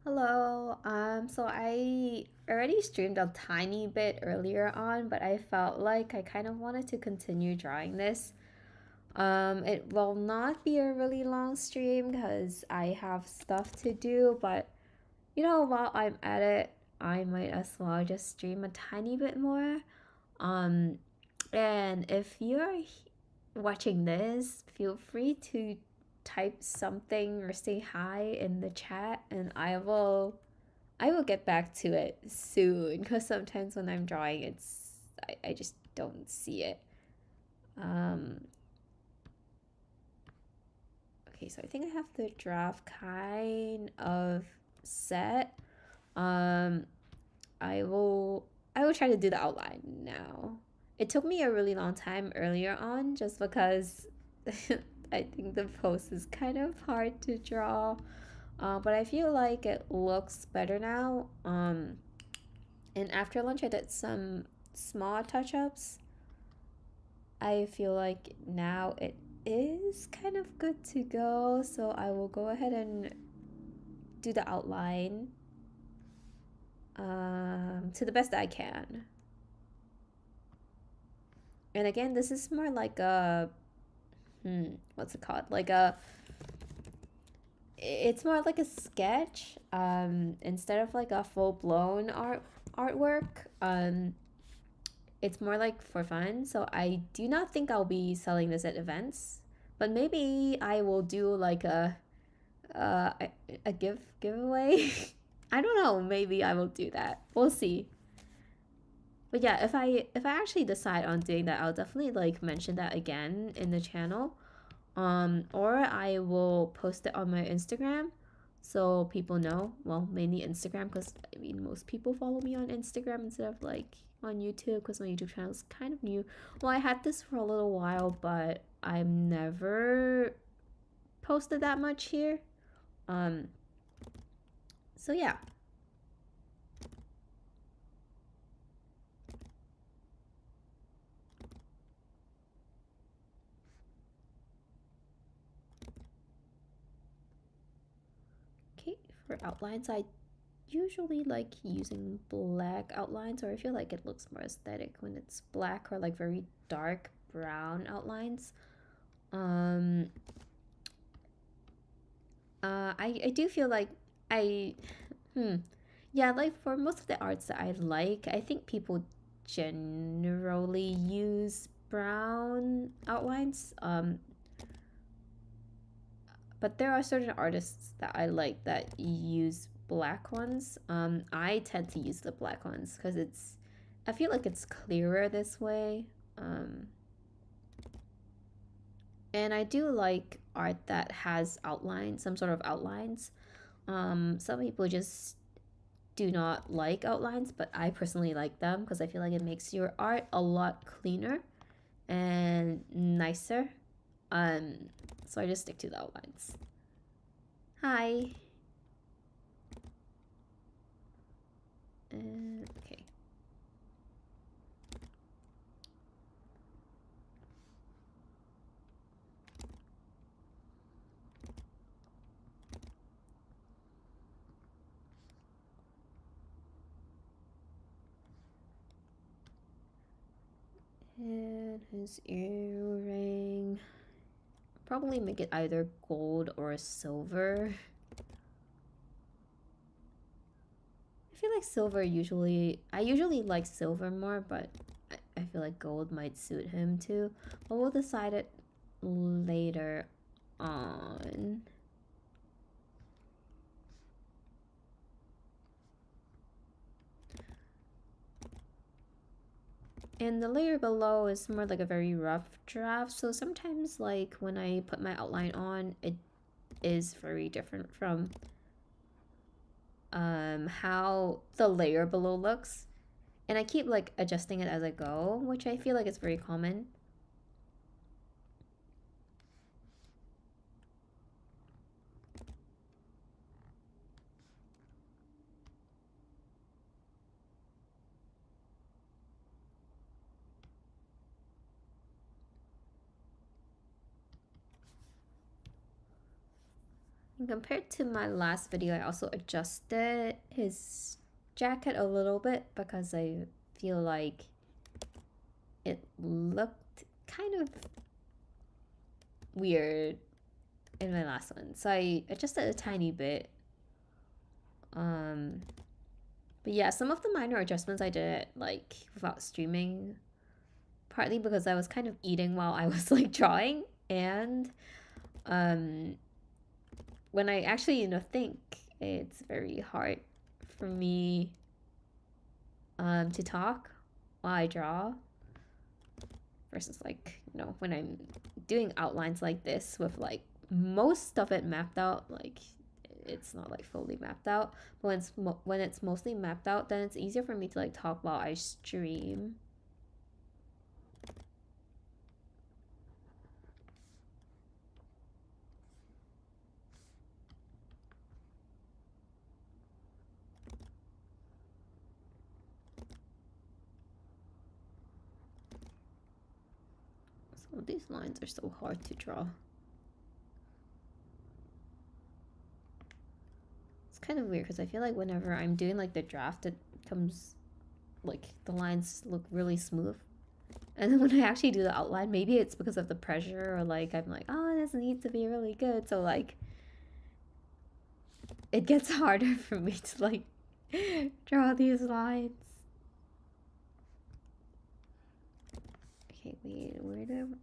Hello. So I already streamed a tiny bit earlier on, but I felt like I kind of wanted to continue drawing this. It will not be a really long stream because I have stuff to do, but while I'm at it, I might as well just stream a tiny bit more. Um, and if you're watching this, feel free to type something or say hi in the chat and I will get back to it soon because sometimes when I'm drawing I just don't see it. Um okay, so I think I have the draft kind of set. Um I will try to do the outline now. It took me a really long time earlier on just because I think the post is kind of hard to draw. But I feel like it looks better now. And after lunch, I did some small touch ups. I feel like now it is kind of good to go. So I will go ahead and do the outline to the best I can. And again, this is more like a what's it called? It's more like a sketch instead of like a full-blown artwork. It's more like for fun, so I do not think I'll be selling this at events, but maybe I will do like uh, a, a giveaway. I don't know, maybe I will do that, we'll see. But yeah, if I actually decide on doing that, I'll definitely like mention that again in the channel. Or I will post it on my Instagram so people know. Well, mainly Instagram because I mean most people follow me on Instagram instead of like on YouTube because my YouTube channel is kind of new. Well, I had this for a little while, but I've never posted that much here. So yeah. Okay, for outlines, I usually like using black outlines, or I feel like it looks more aesthetic when it's black or like very dark brown outlines. um I do feel like I yeah, like for most of the arts that I like, I think people generally use brown outlines. But there are certain artists that I like that use black ones. I tend to use the black ones because I feel like it's clearer this way. Um, and I do like art that has outlines, some sort of outlines. Some people just do not like outlines, but I personally like them because I feel like it makes your art a lot cleaner and nicer. So I just stick to the outlines. Hi. Okay. And his earring. Probably make it either gold or silver. I feel like silver usually... I usually like silver more, but I feel like gold might suit him too. But we'll decide it later on. And the layer below is more like a very rough draft, so sometimes like when I put my outline on, it is very different from how the layer below looks. And I keep like adjusting it as I go, which I feel like is very common. And compared to my last video, I also adjusted his jacket a little bit because I feel like it looked kind of weird in my last one. So I adjusted a tiny bit. But yeah, some of the minor adjustments I did like without streaming, partly because I was kind of eating while I was like drawing, and when I actually think it's very hard for me to talk while I draw versus like when I'm doing outlines like this with like most of it mapped out, like it's not like fully mapped out, but when it's mostly mapped out, then it's easier for me to like talk while I stream. So these lines are so hard to draw. It's kind of weird because I feel like whenever I'm doing like the draft, it comes like the lines look really smooth, and then when I actually do the outline, maybe it's because of the pressure, or like I'm like, oh, this needs to be really good, so like it gets harder for me to like draw these lines. Okay, wait, where do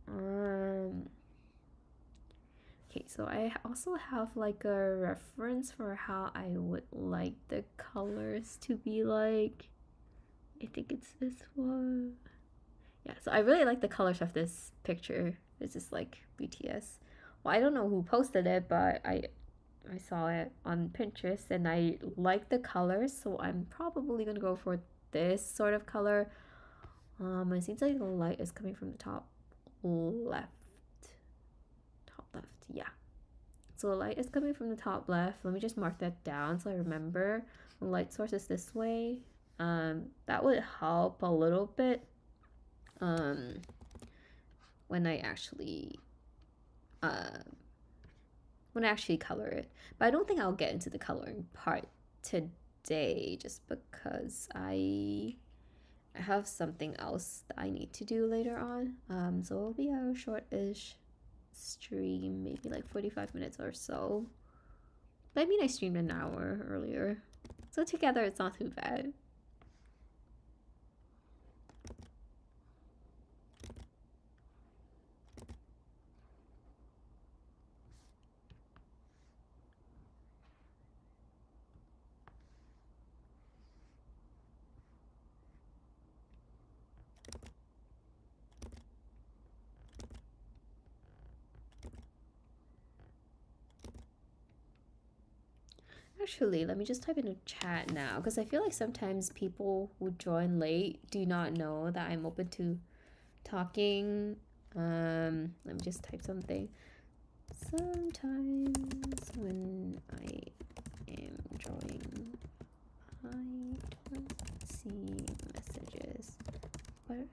okay, so I also have like a reference for how I would like the colors to be like. I think it's this one. Yeah, so I really like the colors of this picture. This is like BTS. Well, I don't know who posted it, but I saw it on Pinterest and I like the colors, so I'm probably gonna go for this sort of color. It seems like the light is coming from the top left. Top left, yeah. So the light is coming from the top left. Let me just mark that down so I remember. The light source is this way. That would help a little bit when I actually color it. But I don't think I'll get into the coloring part today just because I have something else that I need to do later on. So it'll be a short-ish stream, maybe like 45 minutes or so. But I mean, I streamed an hour earlier, so together it's not too bad. Actually, let me just type in a chat now because I feel like sometimes people who join late do not know that I'm open to talking. Let me just type something. Sometimes when I am drawing, I don't see messages. What?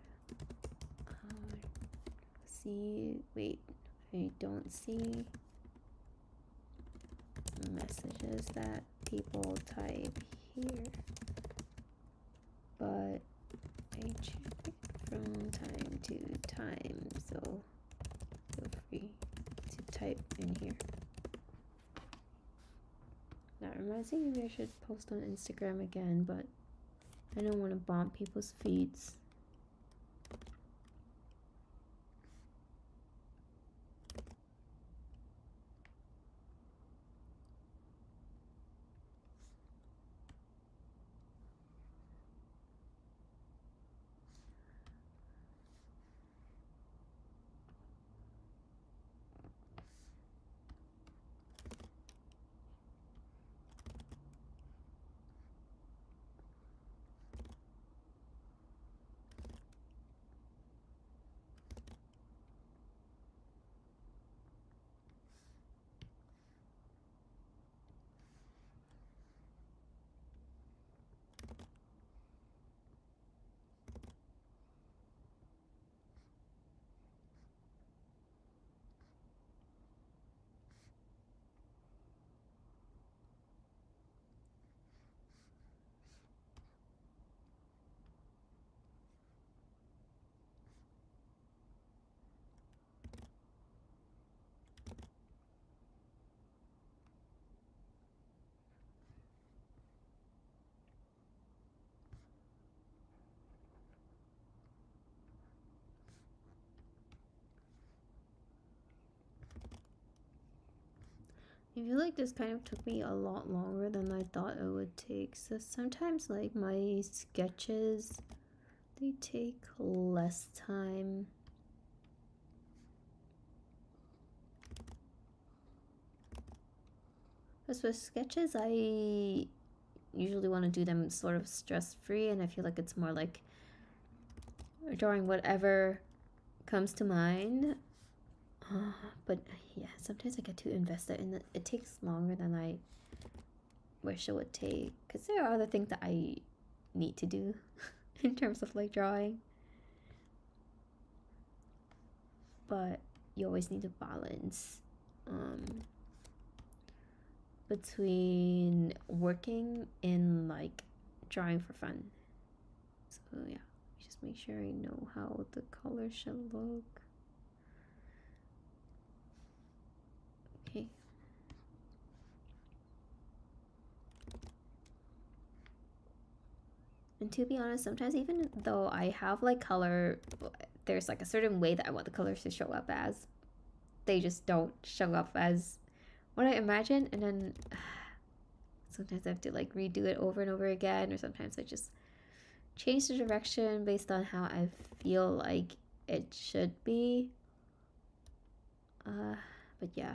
I don't see messages that people type here, but I check it from time to time, so feel free to type in here. That reminds me, maybe I should post on Instagram again, but I don't want to bomb people's feeds. I feel like this kind of took me a lot longer than I thought it would take. So sometimes like my sketches, they take less time. Because with sketches, I usually want to do them sort of stress-free, and I feel like it's more like drawing whatever comes to mind. But yeah, sometimes I get too invested in it. It takes longer than I wish it would take, because there are other things that I need to do in terms of like drawing. But you always need to balance between working and like drawing for fun. So yeah, just make sure I know how the color should look. Okay. And to be honest, sometimes even though I have like color, there's like a certain way that I want the colors to show up as. They just don't show up as what I imagine, and then sometimes I have to like redo it over and over again, or sometimes I just change the direction based on how I feel like it should be. But yeah.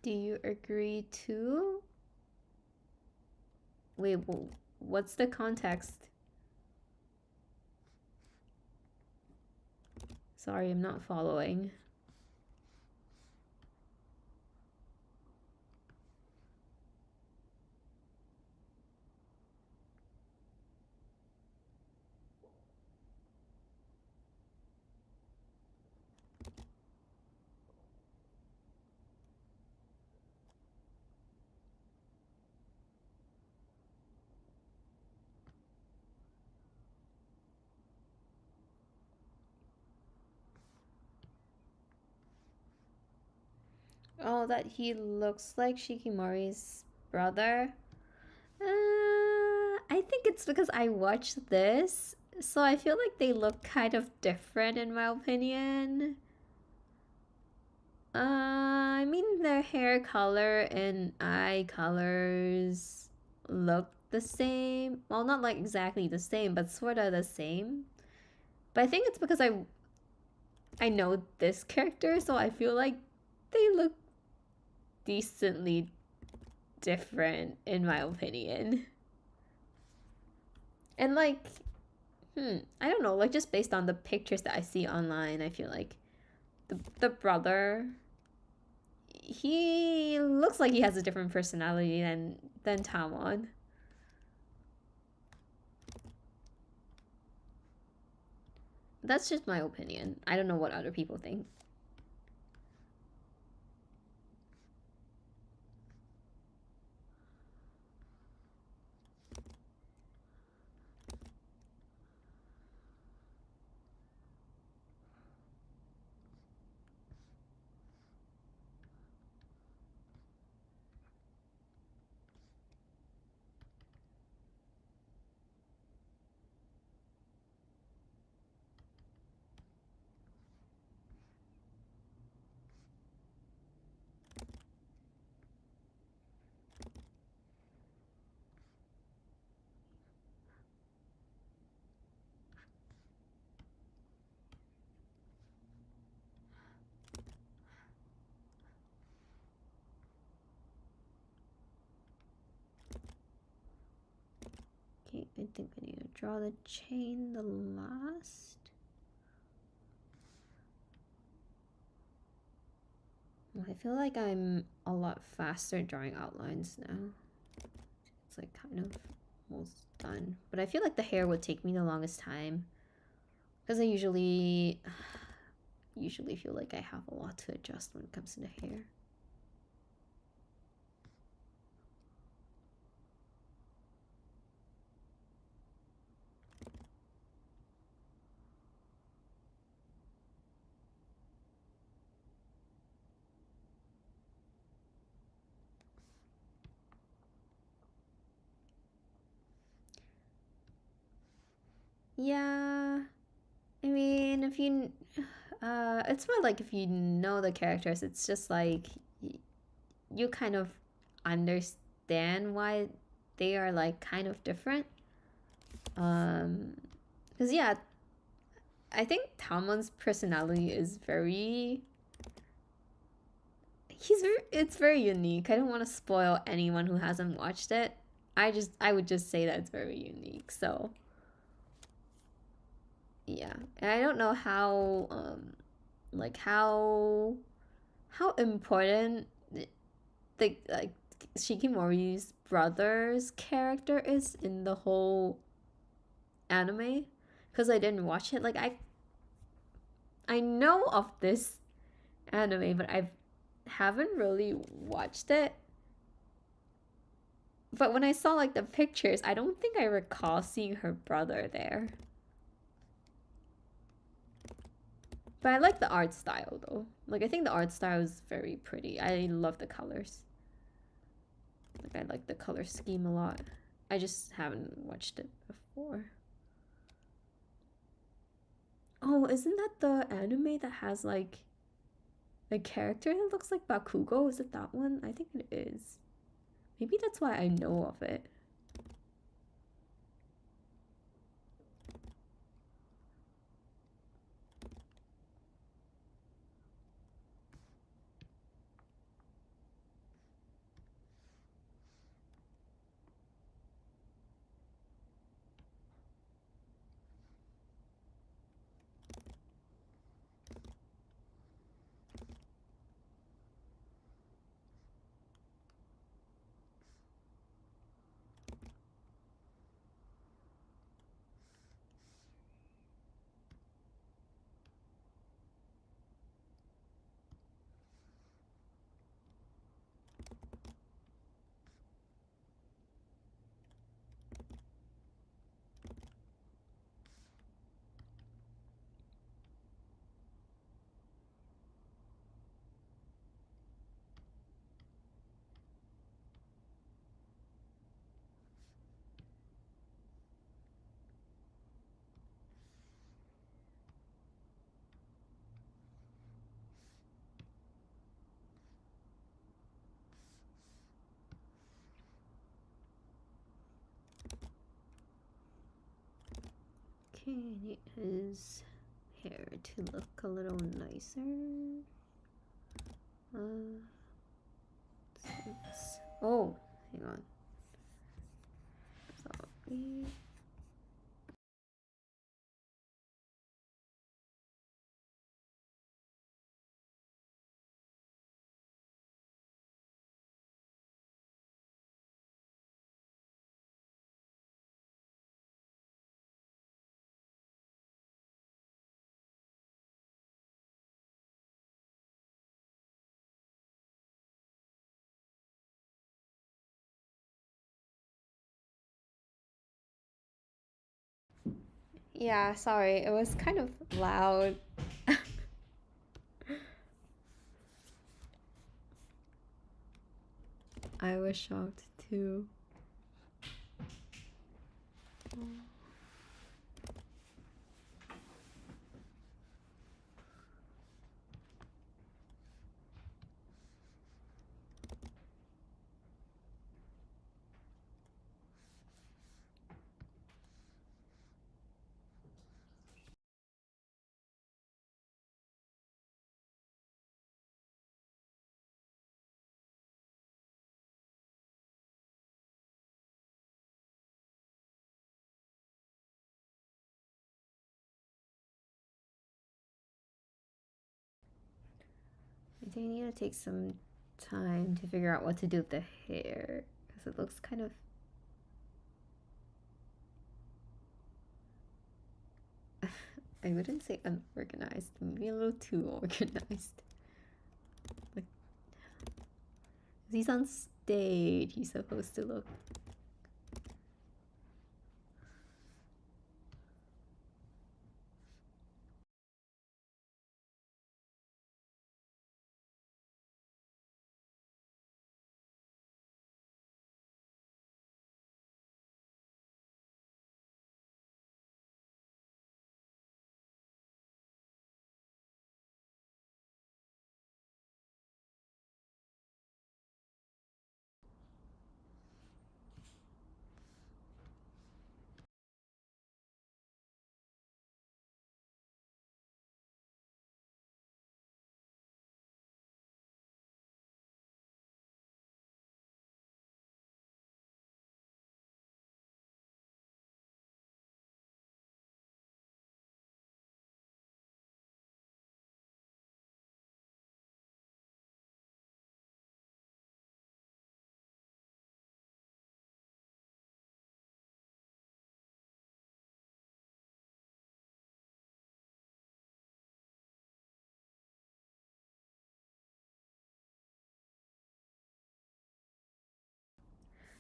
Do you agree too? Wait, what's the context? Sorry, I'm not following. Oh, that he looks like Shikimori's brother. I think it's because I watched this, so I feel like they look kind of different in my opinion. I mean their hair color and eye colors look the same. Well, not like exactly the same, but sort of the same. But I think it's because I know this character, so I feel like they look decently different in my opinion. And like, I don't know, like just based on the pictures that I see online, I feel like the brother, he looks like he has a different personality than Tamon. That's just my opinion. I don't know what other people think. Okay, I think I need to draw the chain the last. I feel like I'm a lot faster drawing outlines now. It's like kind of almost done. But I feel like the hair would take me the longest time. Because I usually usually feel like I have a lot to adjust when it comes to the hair. Yeah, I mean, if you, it's more like if you know the characters, it's just like you kind of understand why they are like kind of different. Because yeah, I think Tamon's personality is very. It's very unique. I don't want to spoil anyone who hasn't watched it. I would just say that it's very unique. So yeah, and I don't know how like how important the like Shikimori's brother's character is in the whole anime, because I didn't watch it. Like I know of this anime, but I haven't really watched it. But when I saw like the pictures, I don't think I recall seeing her brother there. But I like the art style though. Like I think the art style is very pretty. I love the colors. Like I like the color scheme a lot. I just haven't watched it before. Oh, isn't that the anime that has like a character that looks like Bakugo? Is it that one? I think it is. Maybe that's why I know of it. Okay, I need his hair to look a little nicer. Oh, hang on. Sorry. Yeah, sorry, it was kind of loud. I was shocked too. I think I need to take some time to figure out what to do with the hair, because it looks kind of I wouldn't say unorganized, maybe a little too organized. Like, he's on stage, he's supposed to look.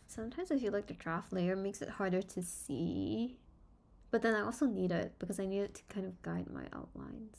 Sometimes I feel like the draft layer makes it harder to see, but then I also need it because I need it to kind of guide my outlines.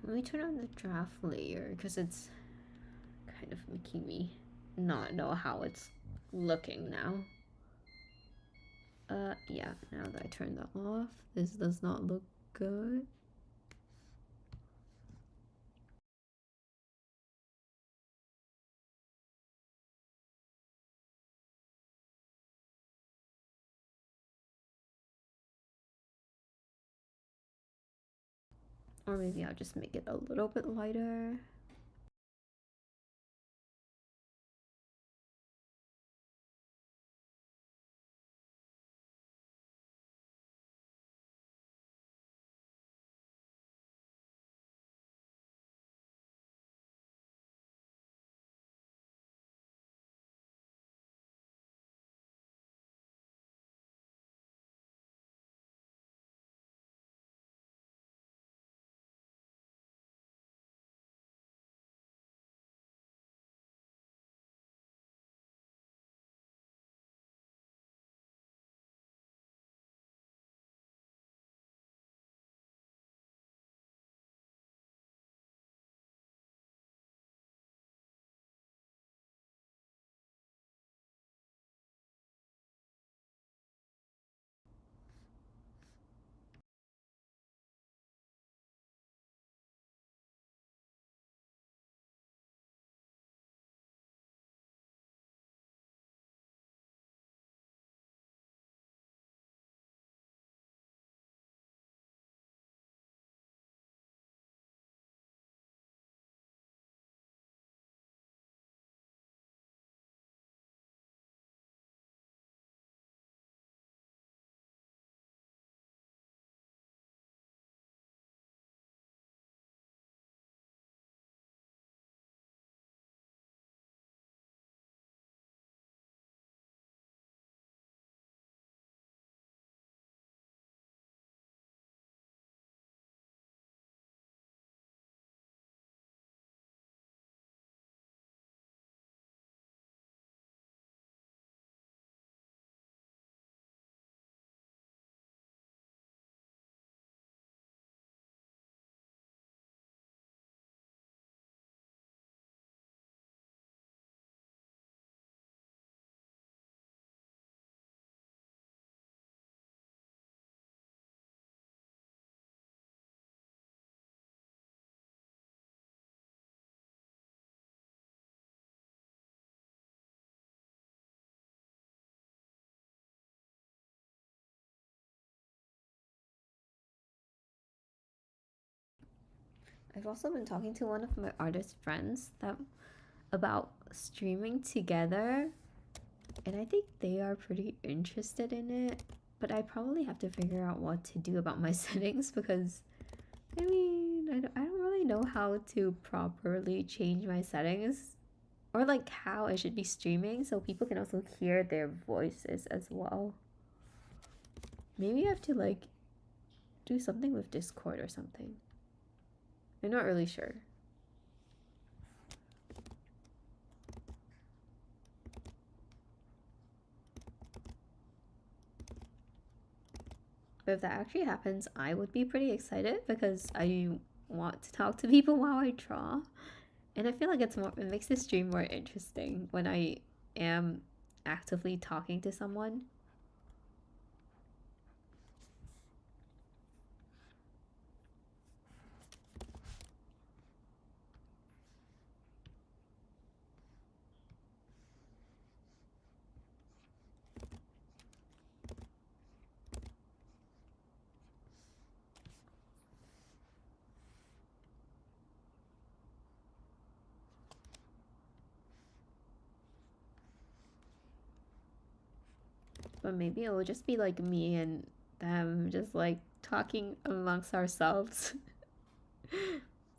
Let me turn on the draft layer because it's kind of making me not know how it's looking now. Yeah, now that I turned that off, this does not look good. Or maybe I'll just make it a little bit lighter. I've also been talking to one of my artist friends that about streaming together, and I think they are pretty interested in it, but I probably have to figure out what to do about my settings because I mean, I don't really know how to properly change my settings or like how I should be streaming so people can also hear their voices as well. Maybe I have to like do something with Discord or something. I'm not really sure. But if that actually happens, I would be pretty excited because I want to talk to people while I draw. And I feel like it makes the stream more interesting when I am actively talking to someone. But maybe it will just be like me and them just like talking amongst ourselves.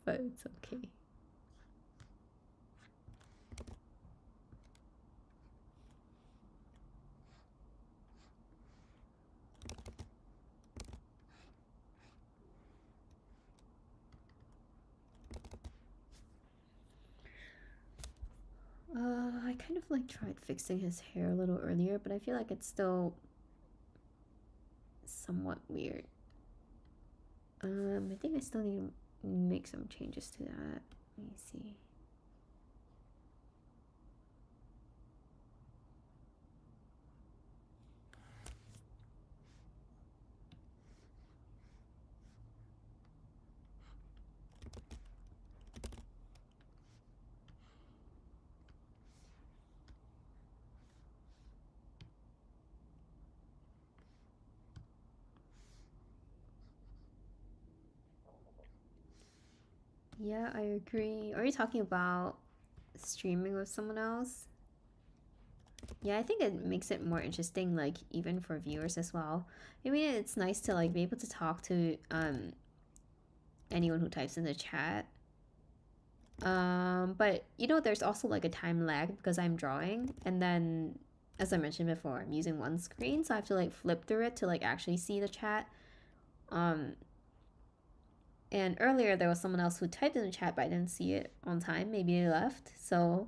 But it's okay. I kind of like tried fixing his hair a little earlier, but I feel like it's still somewhat weird. I think I still need to make some changes to that. Let me see. Yeah, I agree. Are you talking about streaming with someone else? Yeah, I think it makes it more interesting, like even for viewers as well. I mean, it's nice to like be able to talk to anyone who types in the chat. But you know, there's also like a time lag because I'm drawing, and then as I mentioned before, I'm using one screen, so I have to like flip through it to like actually see the chat. And earlier there was someone else who typed in the chat, but I didn't see it on time. Maybe they left, so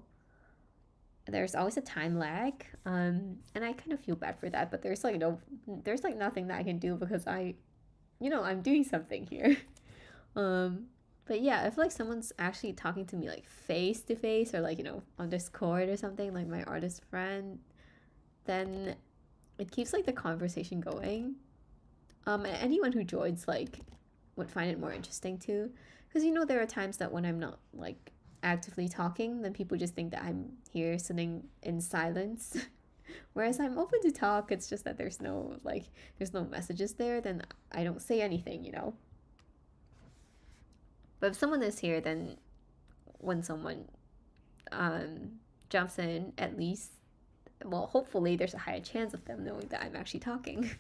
there's always a time lag. And I kind of feel bad for that, but there's like nothing that I can do because I'm doing something here. But yeah, if like someone's actually talking to me like face to face or like on Discord or something, like my artist friend, then it keeps like the conversation going. And anyone who joins like would find it more interesting too, because there are times that when I'm not like actively talking, then people just think that I'm here sitting in silence. Whereas I'm open to talk, it's just that there's no messages there, then I don't say anything. But if someone is here, then when someone jumps in, at least, well, hopefully there's a higher chance of them knowing that I'm actually talking.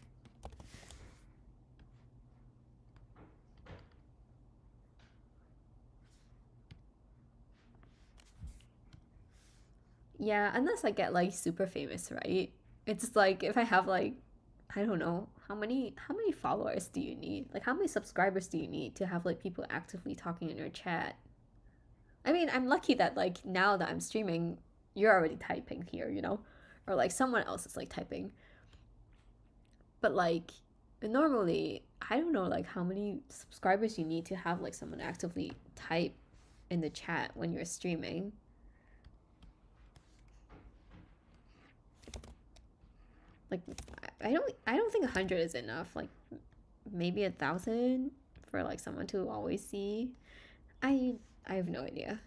Yeah, unless I get like super famous, right? It's like if I have like I don't know, how many followers do you need? Like how many subscribers do you need to have like people actively talking in your chat? I mean, I'm lucky that like now that I'm streaming, you're already typing here. Or like someone else is like typing. But like normally, I don't know like how many subscribers you need to have like someone actively type in the chat when you're streaming. Like I don't think 100 is enough. Like maybe 1,000 for like someone to always see. I have no idea.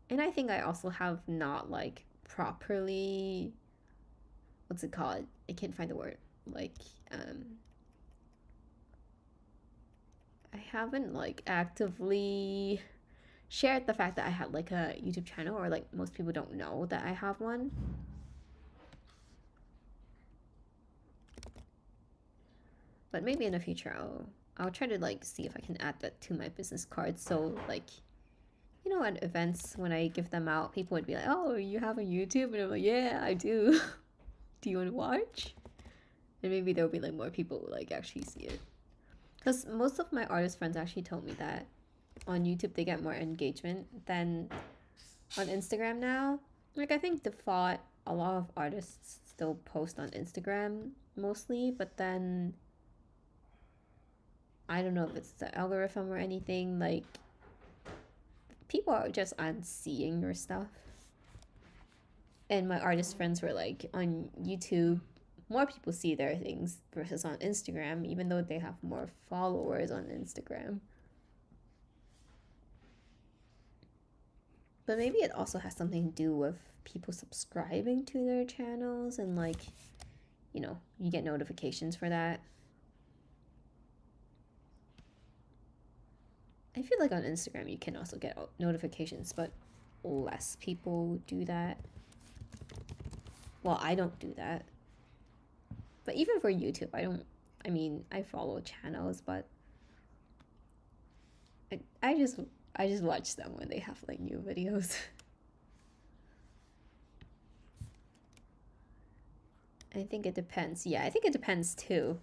And I think I also have not like properly, what's it called? I can't find the word. Like I haven't like actively shared the fact that I had like a YouTube channel, or like most people don't know that I have one. But maybe in the future I'll try to like see if I can add that to my business card, so like, you know, at events when I give them out, people would be like, "Oh, you have a YouTube?" And I'm like, "Yeah, I do." Do you want to watch? And maybe there'll be like more people who like actually see it. Because most of my artist friends actually told me that on YouTube they get more engagement than on Instagram now. Like, I think default, a lot of artists still post on Instagram mostly, but then I don't know if it's the algorithm or anything, like people are just aren't seeing your stuff. And my artist friends were like, on YouTube more people see their things versus on Instagram, even though they have more followers on Instagram. But maybe it also has something to do with people subscribing to their channels, and like, you know, you get notifications for that. I feel like on Instagram you can also get notifications, but less people do that. Well, I don't do that. But even for YouTube, I mean, I follow channels, but I just watch them when they have like new videos. I think it depends. Yeah, I think it depends too.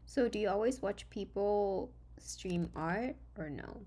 So do you always watch people stream art or no?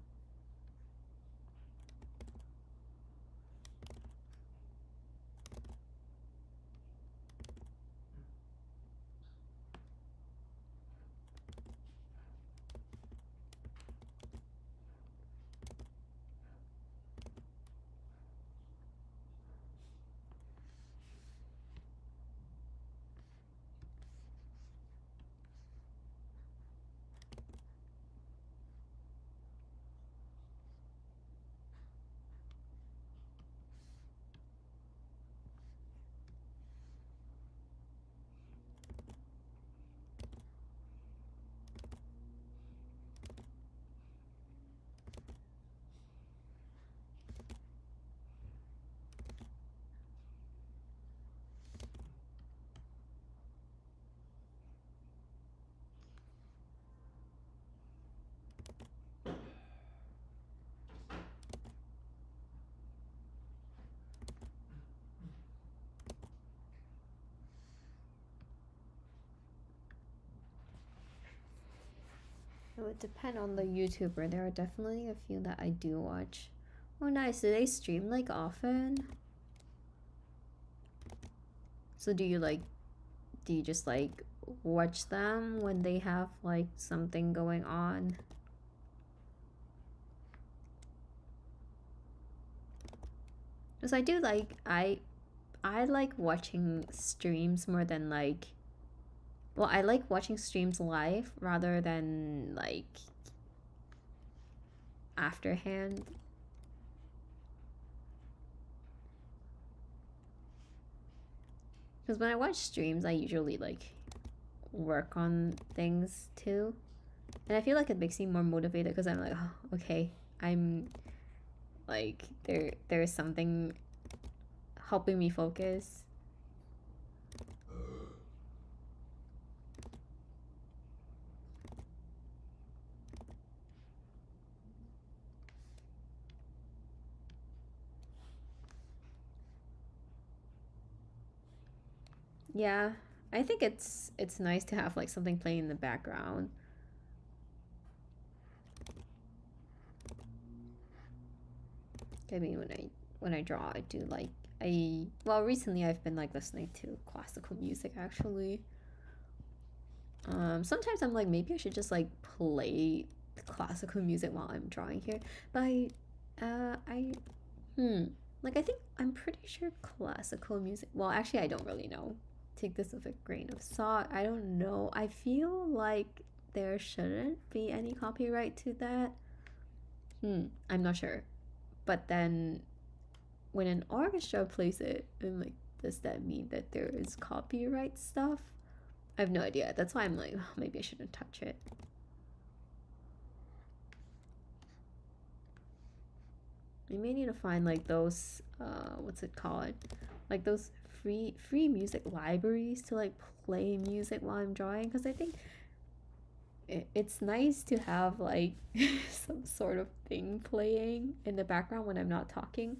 It would depend on the YouTuber. There are definitely a few that I do watch. Oh, nice. Do they stream like often? So do you just like watch them when they have like something going on? Because I do like, I like watching streams more than like, well, I like watching streams live rather than like afterhand. Because when I watch streams, I usually like work on things too. And I feel like it makes me more motivated because I'm like, oh, okay, I'm like, there's something helping me focus. Yeah, I think it's nice to have like something playing in the background. I mean, when I draw, I do like, well, recently I've been like listening to classical music actually. Sometimes I'm like, maybe I should just like play classical music while I'm drawing here. But I like I think I'm pretty sure classical music. Well, actually, I don't really know. Take this with a grain of salt. I don't know. I feel like there shouldn't be any copyright to that. I'm not sure. But then when an orchestra plays it, and like, does that mean that there is copyright stuff? I have no idea. That's why I'm like, oh, maybe I shouldn't touch it. We may need to find like those what's it called? Like those free music libraries to like play music while I'm drawing, because I think it's nice to have like some sort of thing playing in the background when I'm not talking.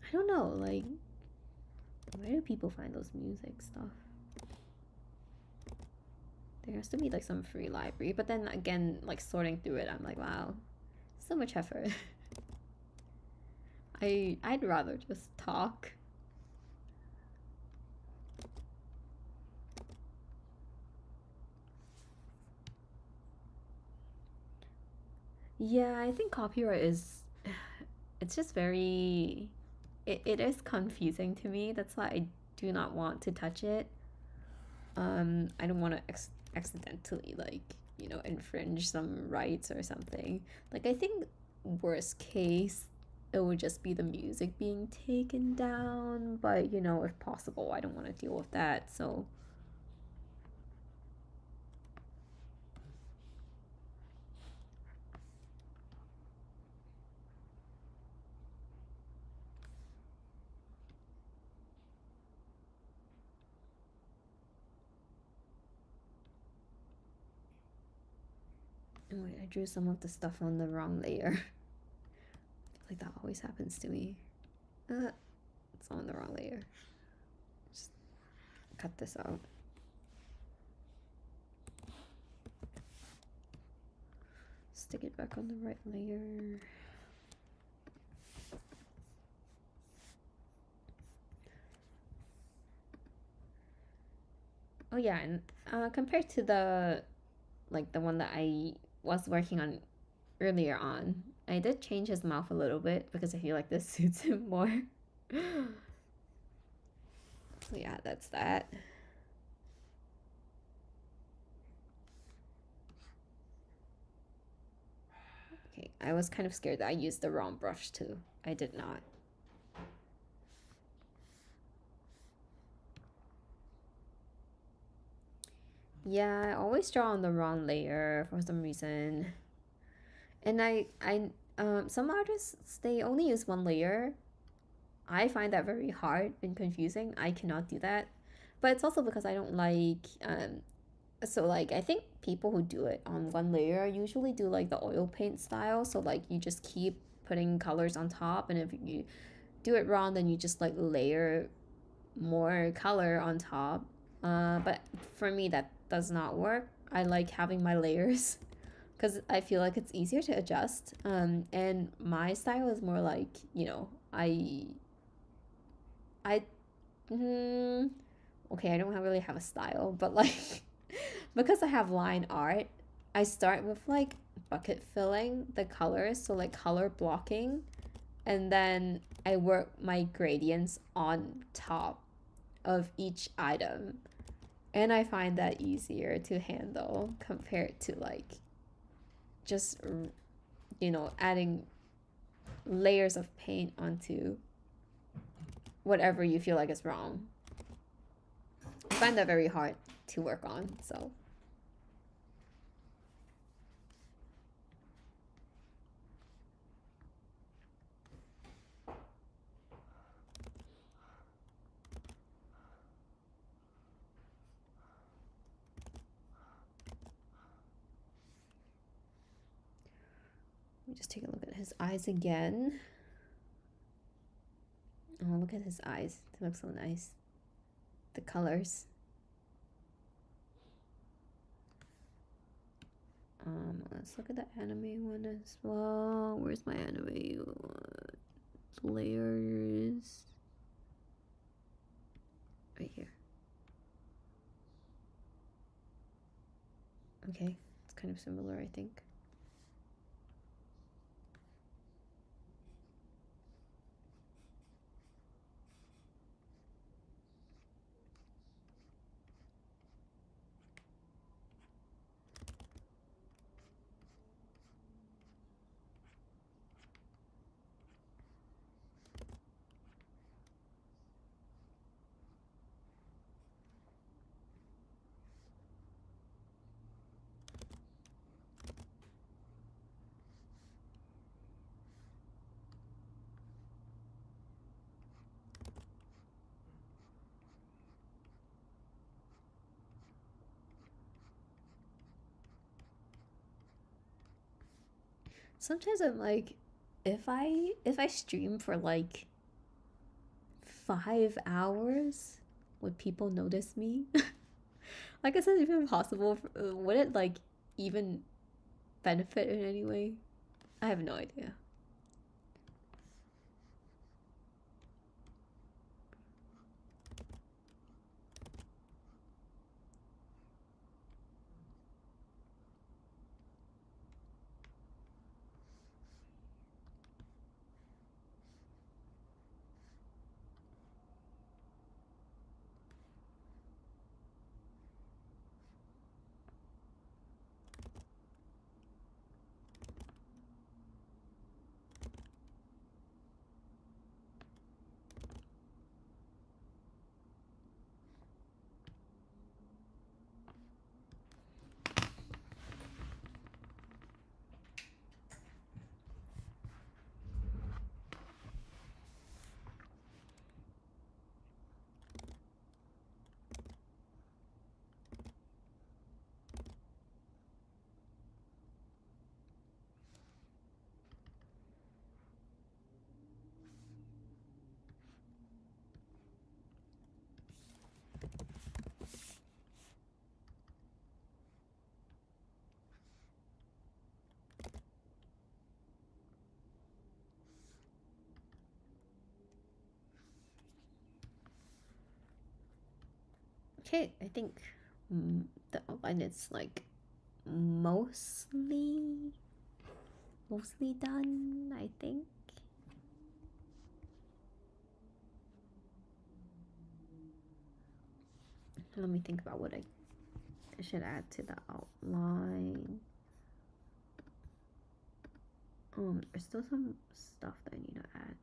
I don't know, like, where do people find those music stuff? There has to be like some free library, but then again, like sorting through it, I'm like, wow, so much effort. I'd rather just talk. Yeah, I think copyright is it's just very it is confusing to me. That's why I do not want to touch it. I don't want to accidentally like, you know, infringe some rights or something. Like I think worst case it would just be the music being taken down, but you know, if possible, I don't want to deal with that. So oh, wait, I drew some of the stuff on the wrong layer. I feel like that always happens to me. It's on the wrong layer. Just cut this out. Stick it back on the right layer. Oh yeah, and compared to the like the one that I was working on earlier on, I did change his mouth a little bit because I feel like this suits him more. So yeah, that's that. Okay, I was kind of scared that I used the wrong brush too. I did not. Yeah, I always draw on the wrong layer for some reason. And some artists, they only use one layer. I find that very hard and confusing. I cannot do that. But it's also because I don't like so like I think people who do it on one layer usually do like the oil paint style. So like you just keep putting colors on top, and if you do it wrong, then you just like layer more color on top. But for me, that does not work. I like having my layers because I feel like it's easier to adjust. And my style is more like, you know, I, okay, I don't really have a style, but like, because I have line art, I start with like bucket filling the colors, so like color blocking, and then I work my gradients on top of each item. And I find that easier to handle compared to like just, you know, adding layers of paint onto whatever you feel like is wrong. I find that very hard to work on, so. Let me just take a look at his eyes again. Oh, look at his eyes. They look so nice. The colors. Let's look at the anime one as well. Where's my anime? Layers. Right here. Okay, it's kind of similar, I think. Sometimes I'm like, if I stream for like 5 hours, would people notice me? Like, is that even possible? Would it like even benefit in any way? I have no idea. Okay, I think the outline is like mostly done, I think. Let me think about what I should add to the outline. There's still some stuff that I need to add.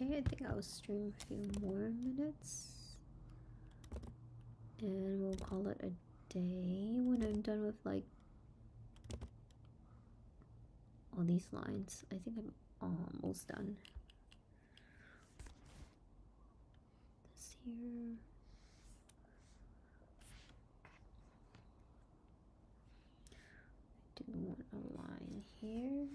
Okay, I think I'll stream a few more minutes. And we'll call it a day when I'm done with like all these lines. I think I'm almost done. This here. here.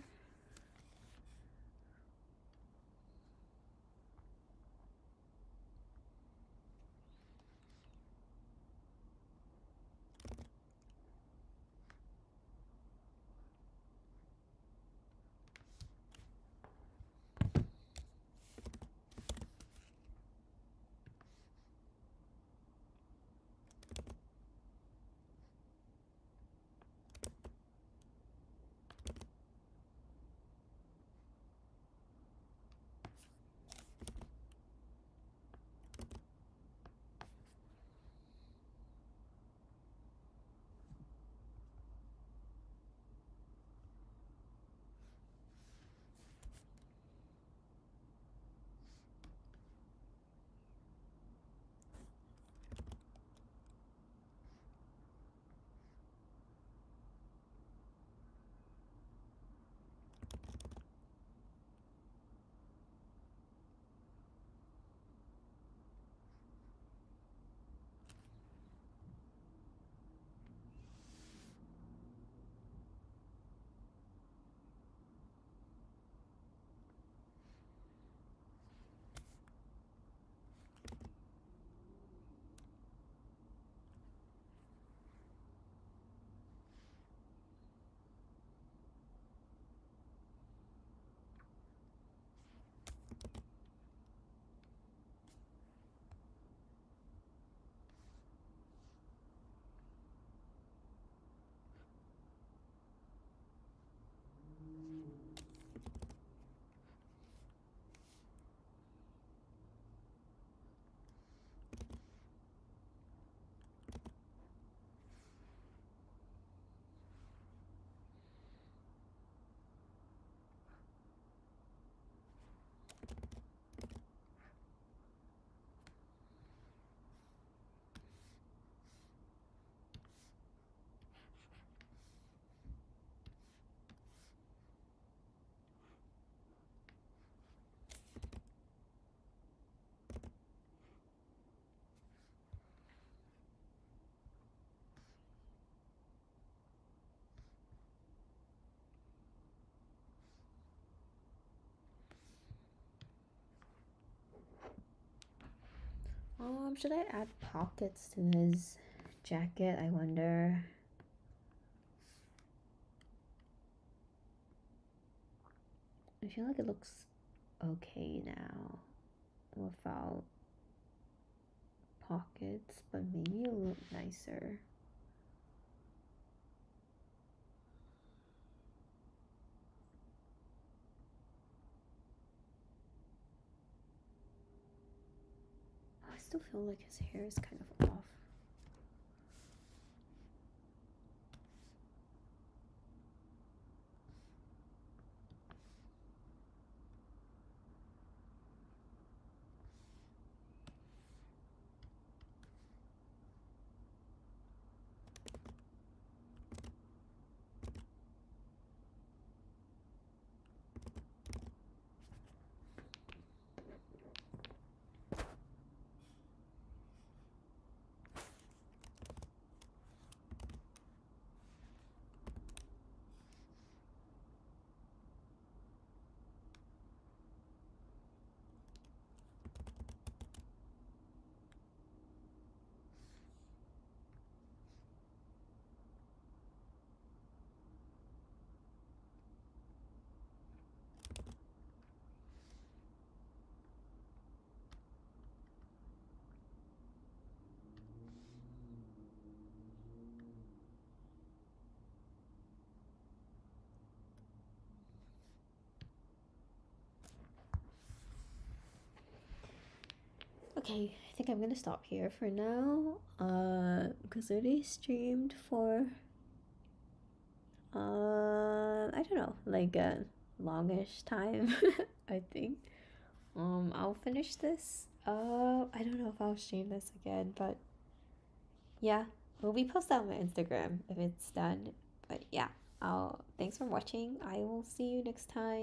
Should I add pockets to his jacket? I wonder. I feel like it looks okay now without pockets, but maybe it'll look nicer. I still feel like his hair is kind of off. Okay, I think I'm gonna stop here for now. Because I already streamed for I don't know, like a longish time, I think. I'll finish this. I don't know if I'll stream this again, but yeah, we'll be posted on my Instagram if it's done. But yeah, thanks for watching. I will see you next time.